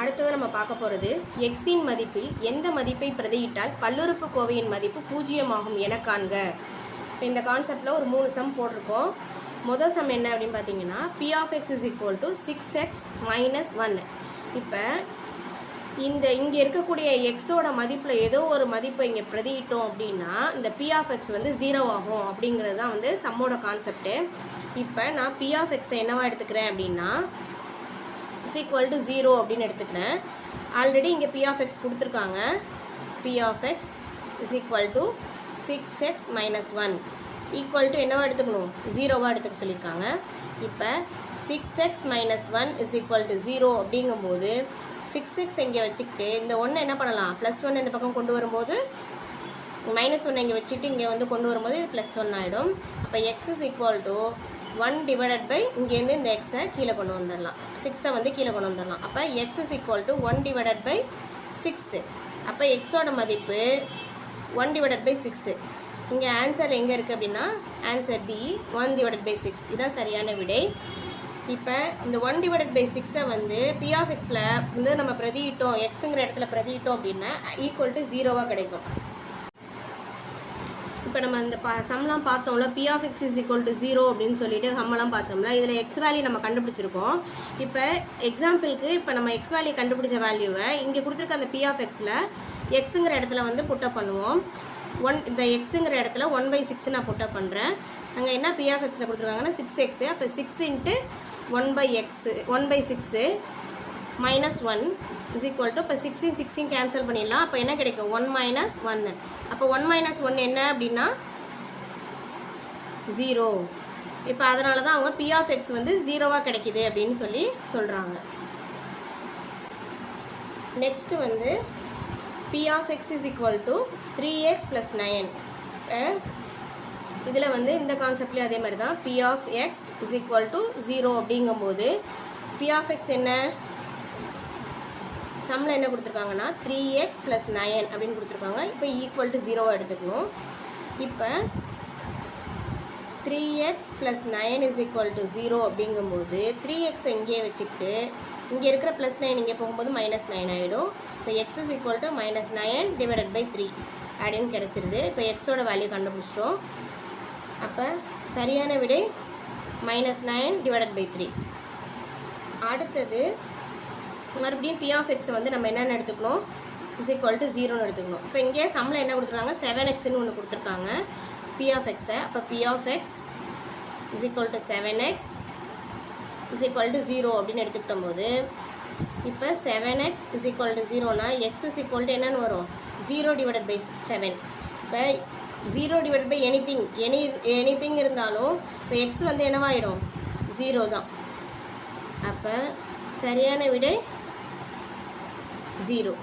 அடுத்தது நம்ம பார்க்க போகிறது எக்ஸின் மதிப்பில் எந்த மதிப்பை பிரதியிட்டால் பல்லுறுப்புக்கோவையின் மதிப்பு 0 ஆகும் என காண்க. இப்போ இந்த கான்செப்டில் ஒரு 3 சம் போட்டிருக்கோம். முதல் சம் என்ன அப்படின்னு பார்த்தீங்கன்னா p of x is equal to 6x minus 1. இப்போ இங்கே இருக்கக்கூடிய எக்ஸோட மதிப்பில் ஏதோ ஒரு மதிப்பை இங்கே பிரதியிட்டோம் அப்படின்னா இந்த p of x வந்து 0 ஆகும் அப்படிங்கிறது தான் வந்து சம்மோட கான்செப்டு. இப்போ நான் p of x என்னவா எடுத்துக்கிறேன் அப்படின்னா is equal to 0 அப்படின்னு எடுத்துக்கிறேன். ஆல்ரெடி இங்கே p of x கொடுத்துருக்காங்க. p of x is equal to 6x minus 1 equal to என்னவா எடுத்துக்கணும் 0வா எடுத்துக்க சொல்லியிருக்காங்க. இப்போ 6x minus 1 is equal to 0 அப்படிங்கும்போது 6x இங்கே வச்சுக்கிட்டு இந்த 1 என்ன பண்ணலாம் +1 இந்த பக்கம் கொண்டு வரும்போது -1 இங்கே வச்சுட்டு இங்கே வந்து கொண்டு வரும்போது இது +1 ஆகிடும். அப்போ x is equal to 1 divided by இங்கேருந்து இந்த எக்ஸை கீழே கொண்டு வந்துடலாம், 6ஐ வந்து கீழே கொண்டு வந்துடலாம். அப்போ x is equal to 1 divided by 6. அப்போ எக்ஸோட மதிப்பு 1 divided by 6. இங்கே ஆன்சர் எங்கே இருக்குது அப்படின்னா ஆன்சர் B 1 divided by 6. இதுதான் சரியான விடை. இப்போ இந்த 1 divided by 6ஐ வந்து p of xல வந்து நம்ம பிரதியிட்டோம், எக்ஸுங்கிற இடத்துல பிரதியிட்டோம் அப்படின்னா ஈக்குவல் டு 0வாக கிடைக்கும். இப்போ நம்ம இந்த சம்லாம் பார்த்தோம்ல p of x is equal to 0 அப்படின்னு சொல்லிட்டு சம்மெல்லாம் பார்த்தோம்ல, இதில் எக்ஸ் வேல்யூ நம்ம கண்டுபிடிச்சிருக்கோம். இப்போ எக்ஸாம்பிளுக்கு இப்போ நம்ம எக்ஸ் வேல்யூ கண்டுபிடிச்ச வேல்யூவை இங்கே கொடுத்துருக்க அந்த p of xல எக்ஸுங்கிற இடத்துல வந்து புட்டப் பண்ணுவோம். இந்த எக்ஸுங்கிற இடத்துல 1/6 நான் புட்டப் பண்ணுறேன். அங்கே என்ன p of xல கொடுத்துருக்காங்கன்னா 6x. அப்போ 6 × 1/6 minus 1 is equal to இப்போ 6 கேன்சல் பண்ணிடலாம். அப்போ என்ன கிடைக்கும் 1 minus 1. அப்போ 1 minus 1 என்ன அப்படின்னா 0. இப்போ அதனால தான் அவங்க p of x வந்து 0வாக கிடைக்கிது அப்படின்னு சொல்கிறாங்க. நெக்ஸ்ட்டு வந்து p of x is equal to 3x plus 9. இதில் வந்து இந்த கான்செப்ட்லேயும் அதே மாதிரி தான் p of x is equal to 0 அப்படிங்கும்போது p of x என்ன சம்மில் என்ன கொடுத்துருக்காங்கன்னா 3x plus 9 அப்படின்னு கொடுத்துருக்காங்க. இப்போ ஈக்குவல் டு 0 எடுத்துக்கணும். இப்போ 3x plus 9 is equal to 0 அப்படிங்கும்போது 3x இங்கேயே வச்சுக்கிட்டு இங்கே இருக்கிற +9 இங்கே போகும்போது -9 ஆகிடும். இப்போ x is equal to -9 divided by 3 அப்படின்னு கிடச்சிருது. இப்போ எக்ஸோட வேல்யூ கண்டுபிடிச்சிட்டோம். அப்போ சரியான விடை -9 divided by 3. அடுத்தது மறுபடியும் p of x வந்து நம்ம என்னென்னு எடுத்துக்கணும் is equal to 0ன்னு எடுத்துக்கணும். இப்போ இங்கே சம்மில் என்ன கொடுத்துருக்காங்க 7xன்னு ஒன்று கொடுத்துருக்காங்க p of x. அப்போ p of x is equal to 7x is equal to 0 அப்படின்னு எடுத்துக்கிட்டோம் போது இப்போ 7x is equal to 0னா x is equal to என்னென்னு வரும் 0 divided by 7. இப்போ 0 divided by anything இருந்தாலும் இப்போ x வந்து என்னவாயிடும் 0 தான். அப்போ சரியான விடை 0.